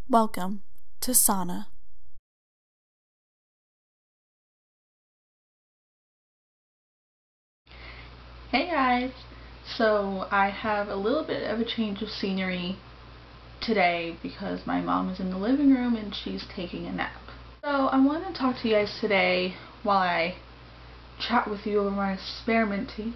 Welcome to Sauna. Hey guys! So I have a little bit of a change of scenery today because my mom is in the living room and she's taking a nap. So I want to talk to you guys today while I chat with you over my spearmint tea.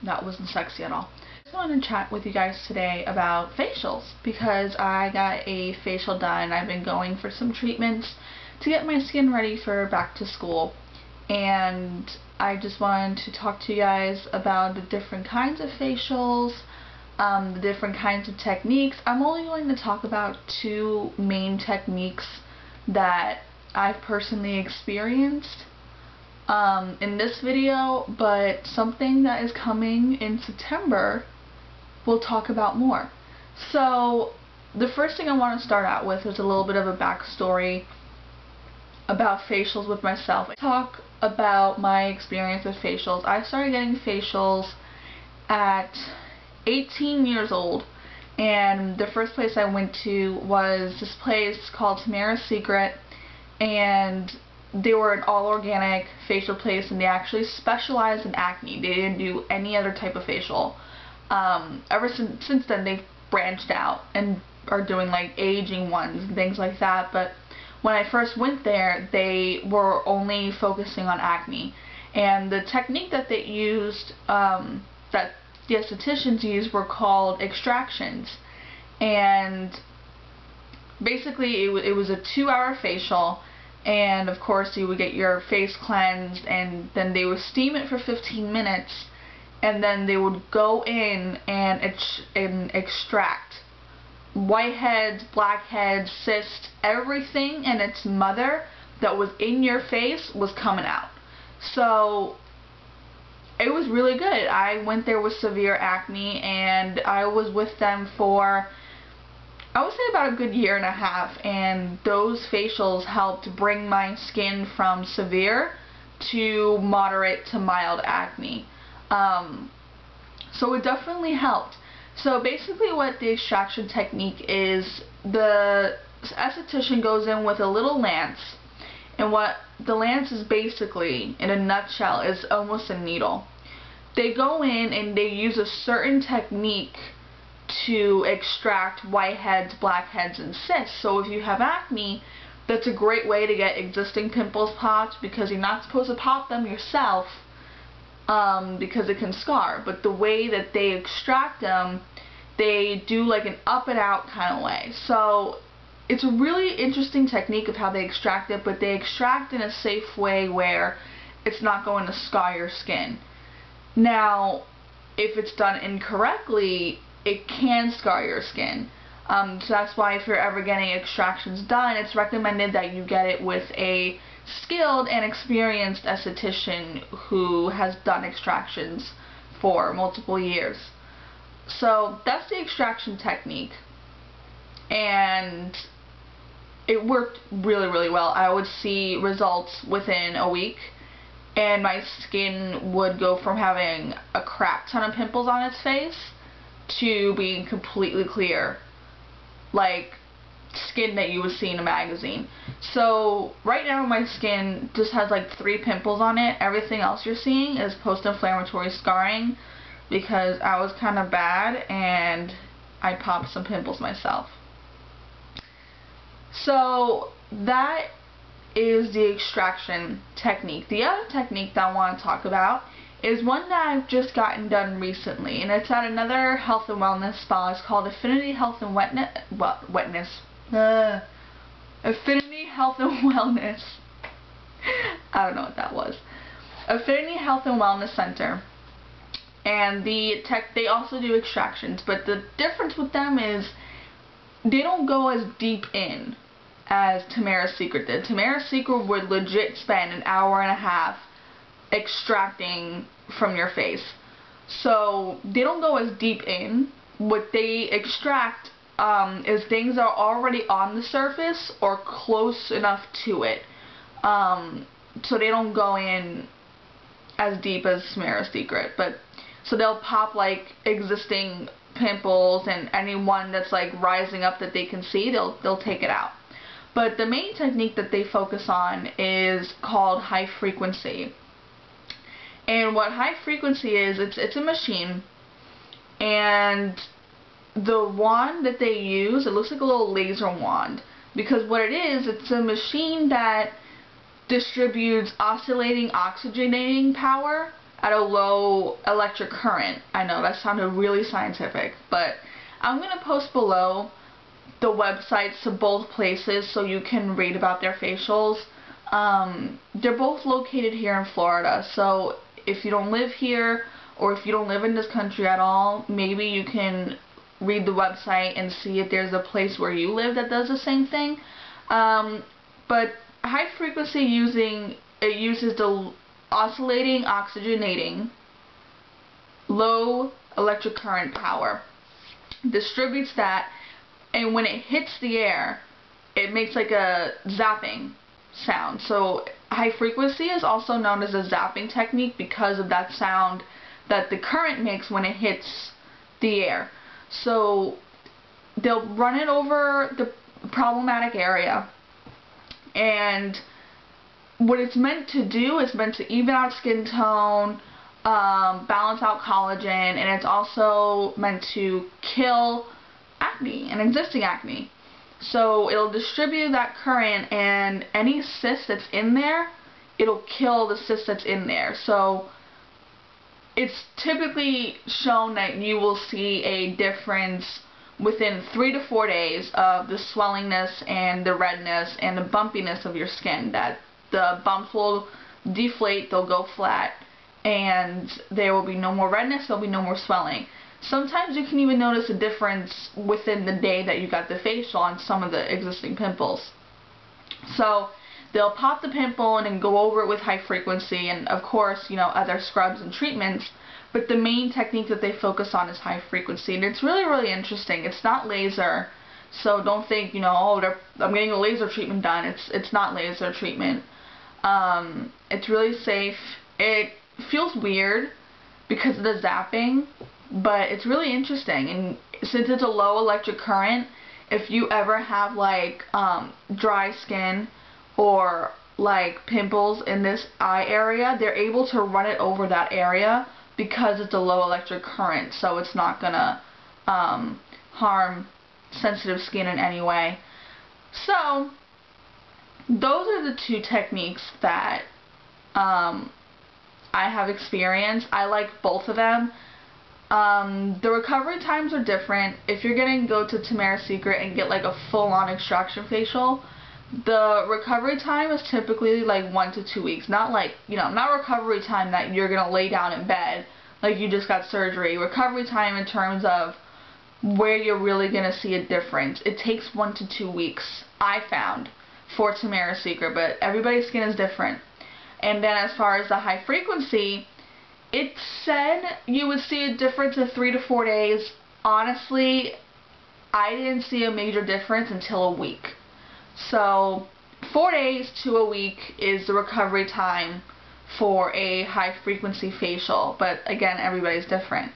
That wasn't sexy at all. I just want to chat with you guys today about facials because I got a facial done. I've been going for some treatments to get my skin ready for back to school, and I just wanted to talk to you guys about the different kinds of facials, the different kinds of techniques. I'm only going to talk about two main techniques that I've personally experienced in this video, but something that is coming in September we'll talk about more. So the first thing I want to start out with is a little bit of a backstory about facials with myself. Talk about my experience with facials. I started getting facials at 18 years old, and the first place I went to was this place called Tamarahs Secret, and they were an all-organic facial place, and they actually specialized in acne. They didn't do any other type of facial. Ever since then, they've branched out and are doing like aging ones and things like that, but when I first went there, they were only focusing on acne. And the technique that they used, that the estheticians used, were called extractions. And basically it was a 2-hour facial, and of course you would get your face cleansed, and then they would steam it for 15 minutes, and then they would go in and extract whiteheads, blackheads, cysts, everything and its mother that was in your face was coming out. So it was really good. I went there with severe acne, and I was with them for, I would say, about a good 1.5 years, and those facials helped bring my skin from severe to moderate to mild acne. So it definitely helped. So basically what the extraction technique is, the esthetician goes in with a little lance, and what the lance is basically, in a nutshell, is almost a needle. They go in and they use a certain technique to extract whiteheads, blackheads, and cysts. So if you have acne, that's a great way to get existing pimples popped, because you're not supposed to pop them yourself, because it can scar. But the way that they extract them, they do like an up and out kind of way. So it's a really interesting technique of how they extract it, but they extract in a safe way where it's not going to scar your skin. Now, if it's done incorrectly, it can scar your skin. So that's why if you're ever getting extractions done, it's recommended that you get it with a skilled and experienced esthetician who has done extractions for multiple years. So that's the extraction technique, and it worked really, really well. I would see results within a week, and my skin would go from having a crap ton of pimples on its face to being completely clear, like skin that you would see in a magazine. So right now my skin just has like 3 pimples on it. Everything else you're seeing is post-inflammatory scarring, because I was kind of bad and I popped some pimples myself. So that is the extraction technique. The other technique that I want to talk about is one that I've just gotten done recently, and it's at another health and wellness spa. It's called Affinity Health and Affinity Health and Wellness. I don't know what that was. Affinity Health and Wellness Center. And they also do extractions, but the difference with them is they don't go as deep in as Tamarahs Secret did. Tamarahs Secret would legit spend 1.5 hours extracting from your face. So they don't go as deep in. What they extract is things that are already on the surface or close enough to it. So they don't go in as deep as Tamarahs Secret, but so they'll pop like existing pimples and anyone that's like rising up that they can see, they'll take it out. But the main technique that they focus on is called high frequency. And what high frequency is, it's a machine, and the wand that they use, it looks like a little laser wand, because what it is, it's a machine that distributes oscillating oxygenating power at a low electric current. I know that sounded really scientific, but I'm going to post below the websites to both places so you can read about their facials. They're both located here in Florida, so if you don't live here, or if you don't live in this country at all, maybe you can read the website and see if there's a place where you live that does the same thing. But high frequency uses the oscillating oxygenating low electric current power, distributes that, and when it hits the air, it makes like a zapping sound. So high frequency is also known as a zapping technique because of that sound that the current makes when it hits the air. So they'll run it over the problematic area, and what it's meant to do is meant to even out skin tone, balance out collagen, and it's also meant to kill acne and existing acne. So it'll distribute that current, and any cyst that's in there, it'll kill the cyst that's in there. So it's typically shown that you will see a difference within 3 to 4 days of the swellingness and the redness and the bumpiness of your skin. That the bumps will deflate, they'll go flat, and there will be no more redness, there'll be no more swelling. Sometimes you can even notice a difference within the day that you got the facial on some of the existing pimples. So they'll pop the pimple and then go over it with high frequency, and of course, you know, other scrubs and treatments, but the main technique that they focus on is high frequency, and it's really, really interesting. It's not laser, so don't think, you know, oh, I'm getting a laser treatment done. It's not laser treatment. It's really safe. It feels weird because of the zapping, but it's really interesting, and since it's a low electric current, if you ever have like dry skin or like pimples in this eye area, they're able to run it over that area because it's a low electric current, so it's not gonna harm sensitive skin in any way. So those are the two techniques that I have experienced. I like both of them. The recovery times are different. If you're gonna go to Tamarahs Secret and get like a full-on extraction facial, the recovery time is typically like 1 to 2 weeks. Not like, you know, not recovery time that you're gonna lay down in bed like you just got surgery. Recovery time in terms of where you're really gonna see a difference. It takes 1 to 2 weeks, I found, for Tamarahs Secret, but everybody's skin is different. And then as far as the high frequency, it said you would see a difference in 3 to 4 days. Honestly, I didn't see a major difference until a week. So 4 days to a week is the recovery time for a high frequency facial, but again, everybody's different.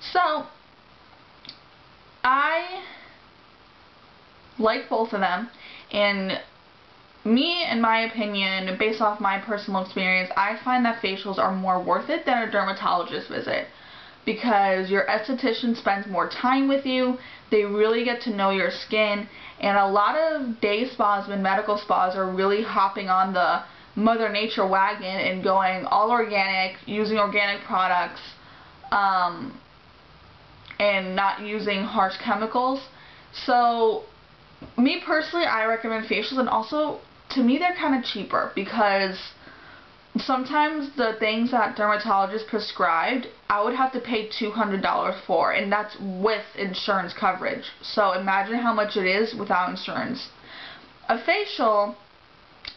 So I like both of them, and me, in my opinion, based off my personal experience, I find that facials are more worth it than a dermatologist visit, because your esthetician spends more time with you, they really get to know your skin, and a lot of day spas and medical spas are really hopping on the Mother Nature wagon and going all organic, using organic products, and not using harsh chemicals. So me personally, I recommend facials, and also to me they're kind of cheaper, because sometimes the things that dermatologists prescribed, I would have to pay $200 for, and that's with insurance coverage. So imagine how much it is without insurance. A facial,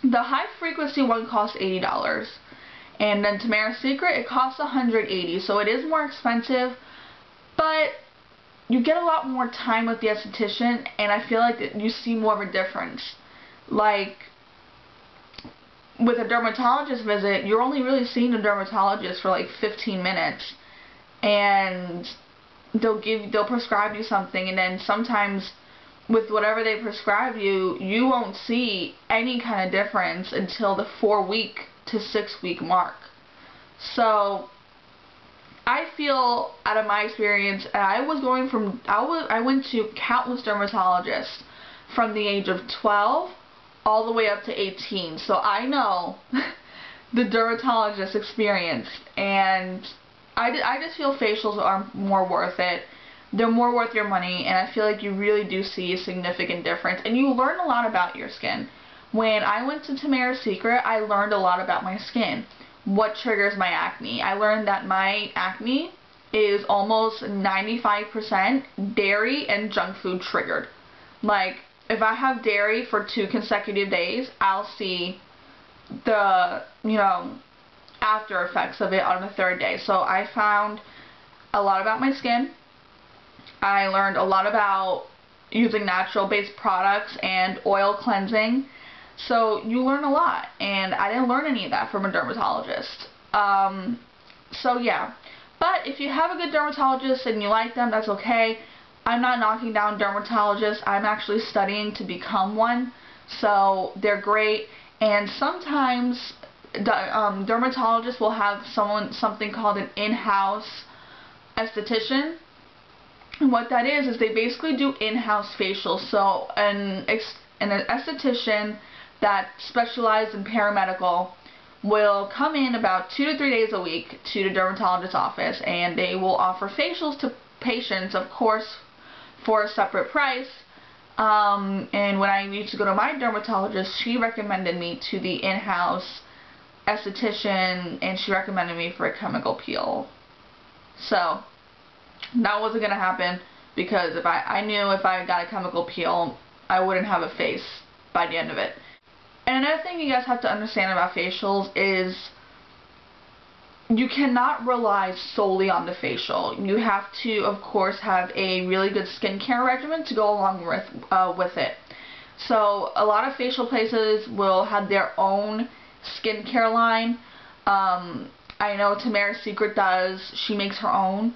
the high frequency one costs $80, and then Tamarahs Secret, it costs $180, so it is more expensive, but you get a lot more time with the esthetician, and I feel like that you see more of a difference. Like, with a dermatologist visit, you're only really seeing a dermatologist for like 15 minutes, and they'll prescribe you something, and then sometimes with whatever they prescribe you, you won't see any kind of difference until the 4-week to 6-week mark. So I feel, out of my experience, I went to countless dermatologists from the age of 12 all the way up to 18. So I know the dermatologist experience, and I just feel facials are more worth it. They're more worth your money, and I feel like you really do see a significant difference, and you learn a lot about your skin. When I went to Tamarahs Secret, I learned a lot about my skin. What triggers my acne. I learned that my acne is almost 95% dairy and junk food triggered. Like, if I have dairy for 2 consecutive days, I'll see the, after effects of it on the 3rd day. So I found a lot about my skin. I learned a lot about using natural based products and oil cleansing. So you learn a lot, and I didn't learn any of that from a dermatologist. So yeah, but if you have a good dermatologist and you like them, that's okay. I'm not knocking down dermatologists. I'm actually studying to become one, so they're great. And sometimes dermatologists will have something called an in-house aesthetician. And what that is they basically do in-house facials. So an esthetician that specializes in paramedical will come in about 2 to 3 days a week to the dermatologist's office, and they will offer facials to patients, of course, for a separate price. And when I used to go to my dermatologist, she recommended me to the in-house esthetician, and she recommended me for a chemical peel. So that wasn't going to happen, because if I knew if I got a chemical peel, I wouldn't have a face by the end of it. And another thing you guys have to understand about facials is you cannot rely solely on the facial. You have to, of course, have a really good skincare regimen to go along with it. So a lot of facial places will have their own skincare line. I know Tamarahs Secret does. She makes her own.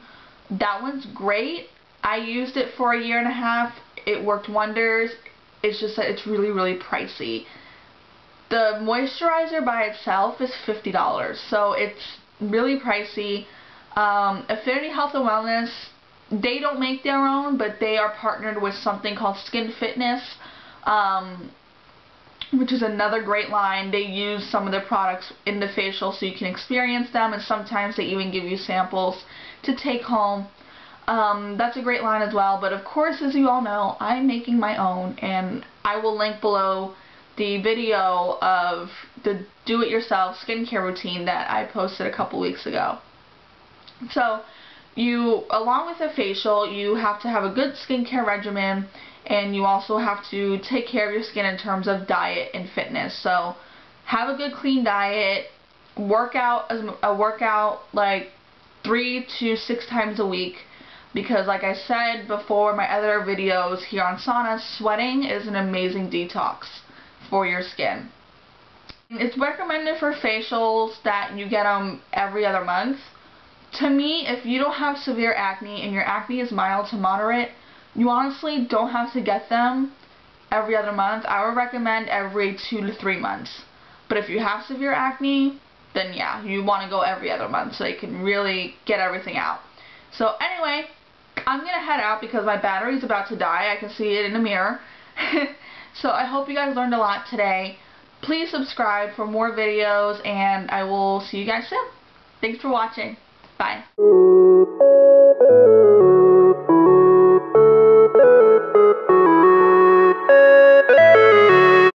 That one's great. I used it for 1.5 years. It worked wonders. It's just that it's really, really pricey. The moisturizer by itself is $50, so it's really pricey. Affinity Health and Wellness, they don't make their own, but they are partnered with something called Skin Fitness, which is another great line. They use some of their products in the facial so you can experience them, and sometimes they even give you samples to take home. That's a great line as well, but of course, as you all know, I'm making my own, and I will link below the video of the do-it-yourself skincare routine that I posted a couple weeks ago. So, along with a facial, you have to have a good skincare regimen, and you also have to take care of your skin in terms of diet and fitness. So, have a good clean diet, work out like 3 to 6 times a week, because like I said before in my other videos here on sauna, sweating is an amazing detox for your skin. It's recommended for facials that you get them every other month. To me, if you don't have severe acne and your acne is mild to moderate, you honestly don't have to get them every other month. I would recommend every 2 to 3 months. But if you have severe acne, then yeah, you want to go every other month so you can really get everything out. So anyway, I'm going to head out because my battery is about to die. I can see it in the mirror. So I hope you guys learned a lot today. Please subscribe for more videos, and I will see you guys soon. Thanks for watching. Bye.